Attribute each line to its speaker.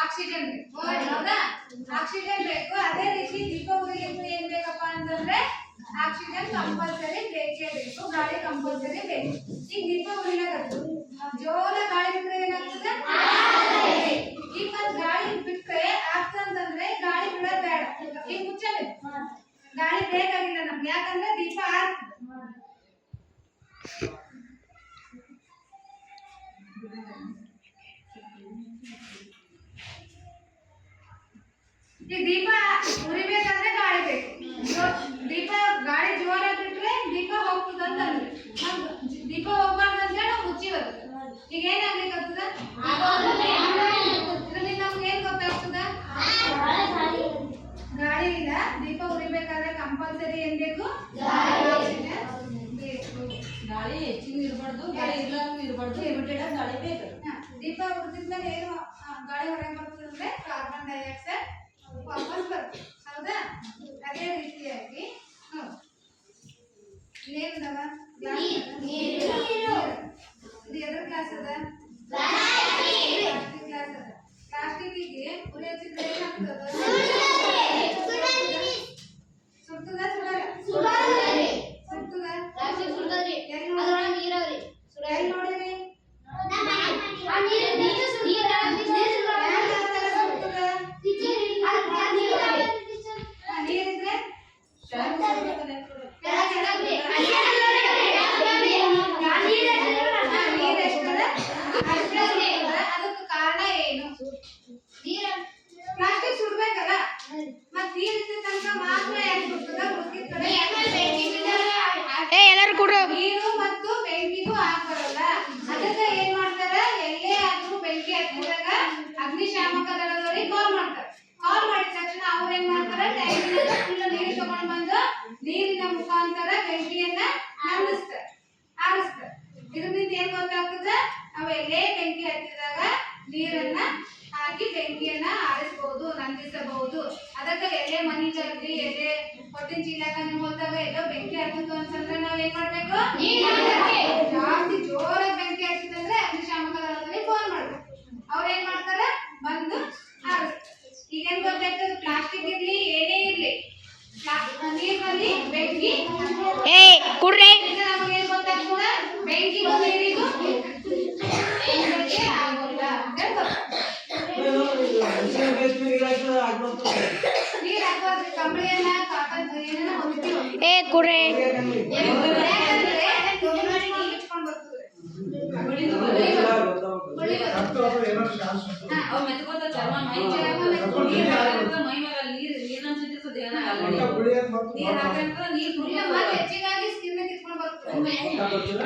Speaker 1: oxygen ಬೇಕು ಹೌದಾ oxygen ಬೇಕು ಅದೇ ರೀತಿ ದೀಪ ಉರಿಲಿಕ್ಕೆ ಏನ್ ಬೇಕಪ್ಪ ಅಂತಂದ್ರೆ ಆಕ್ಸಿಜನ್ ಕಂಪಲ್ಸರಿ ಬೇಕೇ ಬೇಕು ಗಾಳಿ ಕಂಪಲ್ಸರಿ ಬೇಕು ಈಗ ದೀಪ ಉರಿಲಾಗತ್ತು ಜೋರ ಗಾಳಿ ಬಿಟ್ರೆ ಏನಾಗ್ತದೆ ಈಗ ಮತ್ ಗಾಳಿ ಬಿಟ್ರೆ ಆಗ್ತಂತಂದ್ರೆ ಗಾಳಿ ಬಿಡೋದ್ ಬೇಡ ಈಗ ಮುಚ್ಚಬೇಕು ಗಾಳಿ ಬೇಕಾಗಿಲ್ಲ ನಮ್ಗೆ ಯಾಕಂದ್ರೆ ದೀಪ ಈ ದೀಪ ಉರಿಬೇಕಂದ್ರೆ ಗಾಳಿ ಬೇಕು ದೀಪ ಗಾಳಿ ಜೋರಾಗಿ ಬಿಟ್ರೆ ದೀಪ ಹೋಗ್ತದಂತಂದ್ರೆ ದೀಪ ಹೋಗ್ಬಾರ್ದಂತ ನಾವು ಮುಚ್ಚಿವತ್ತು ಈಗ ಏನಾಗ್ಲಿಕ್ಕತ್ತದ ಇದರಲ್ಲಿ ನಮ್ಗೆ ಏನ್ ಗೊತ್ತಾಗ್ತದ ಗಾಳಿ ಇಲ್ಲ ದೀಪ ಉರಿಬೇಕಾದ್ರೆ ಕಂಪಲ್ಸರಿ ಏನ್ ಬೇಕು
Speaker 2: ಗಾಳಿ ಹೆಚ್ಚಿನ ಇರಬಾರ್ದು ಗಾಳಿ ಇರ್ಲಾರ್ದು ಇರಬಾರ್ದು ಲಿಮಿಟೆಡ್ ಗಾಳಿ ಬೇಕು
Speaker 1: ದೀಪ ಉರಿದಿದ್ಮೇಲೆ ಏನು ಗಾಳಿ ಹೊರಗೆ ಬರ್ತದೆ ಅಂದ್ರೆ ಕಾರ್ಬನ್ ಡೈಆಕ್ಸೈಡ್ ವಾಪಸ್ ಬರ್ತದೆ ಹೌದಾ ಅದೇ ರೀತಿಯಾಗಿ ನೀರಿನವ ಇದು ಎದ್ರ ಗ್ಲಾಸ್ ಅದ ಪ್ಲಾಸ್ಟಿಕ್ ಗ್ಲಾಸ್ ಅದ ಪ್ಲಾಸ್ಟಿಕ್ಕಿಗೆ ಉರಿ ಹಚ್ಚಿದ್ರೆ ಏನಾಗ್ತದ ಸುಡ್ತದ ಸುಡಲ್ಲ ಎಲ್ಲಿ ನೋಡಿರಿ ನೀರಿದ್ರೆ ಅದಕ್ಕೆ ಕಾರಣ ಏನು ಪ್ಲಾಸ್ಟಿಕ್ ಸುಡ್ಬೇಕಲ್ಲ ಮತ್ ನೀರಿದ್ದ ತನಕ ಮಾತ್ರ ಯಾಕೆ ಸುಡ್ತದ ಉಳಿದ ಕಡೆ ನೀರು ಮತ್ತು ಬೆಂಕಿಗೂ ಆಗ್ಬರಲ್ಲ ಅದಕ್ಕೆ ಏನ್ ಮಾಡ್ತಾರ ಎಲ್ಲೇ ಆದ್ರೂ ಬೆಂಕಿ ಹತ್ತಿದಾಗ ಅಗ್ನಿಶಾಮಕ ದಳದವರಿಗೆ ಕಾಲ್ ಮಾಡ್ತಾರೆ ಕಾಲ್ ಮಾಡಿದ ತಕ್ಷಣ ಅವ್ರು ಏನ್ ಮಾಡ್ತಾರೆ ಟ್ಯಾಂಕಿನಿಂದ ಫುಲ್ ನೀರು ತಗೊಂಡು ಬಂದು ನೀರಿನ ಮುಖಾಂತರ ಬೆಂಕಿಯನ್ನ ನಂದಿಸ್ತಾರೆ ಆರಿಸ್ತಾರೆ ಇದರಿಂದ ಏನ್ ಗೊತ್ತಾಗ್ತದೆ ನಾವು ಎಲ್ಲೇ ಬೆಂಕಿ ಹತ್ತಿದಾಗ ನೀರನ್ನ ಹಾಕಿ ಬೆಂಕಿಯನ್ನ ಆರಿಸಬಹುದು ನಂದಿಸಬಹುದು ಅದಕ್ಕೆ ಎಲ್ಲೇ ಮನಿ ಜಲ್ದಿ ಎಲ್ಲೇ ಹೊಟ್ಟಿನ ಚೀಲಾಕ ನೀವು ಹೋದಾಗ ಎಲ್ಲೋ ಬೆಂಕಿ ಹತ್ತಿತ್ತು ಅಂತಂದ್ರೆ ನಾವ್ ಏನ್ ಮಾಡ್ಬೇಕು ಜಾಸ್ತಿ ಜೋರಾಗಿ ಬೆಂಕಿ ಹತ್ತಿತ್ತಂದ್ರೆ ಅಗ್ನಿಶಾಮಕ ದಳದಲ್ಲಿ ಫೋನ್ ಮಾಡ್ಬೇಕು ಅವ್ರ ಏನ್ ಮಾಡ್ತಾರೆ ಬಂದು ಆರಿಸ್ತಾರೆ ಈಗೇನ್ ಗೊತ್ತಾಗ್ತದೆ ಪ್ಲಾಸ್ಟಿಕ್ ಇರ್ಲಿ ಏನೇ ಇರ್ಲಿ ನೀರಿನಲ್ಲಿ ಬೆಂಕಿ ನಮಗೇನ್ ಗೊತ್ತಾಗ್ತದೆ ಬೆಂಕಿಗೂ ನೀರಿಗೂ ಆಗೋಲ್ಲ ನೀರ್ ಹಾಕೋದ್ರೆ ಕಂಬಳಿಯನ್ನ ಕಾಟನ್ ಏನೇನ ಹೆಚ್ಚಿಗಾಗಿ ಸ್ಕಿನ್ ಕಿತ್ಕೊಂಡು ಬರ್ತದೆ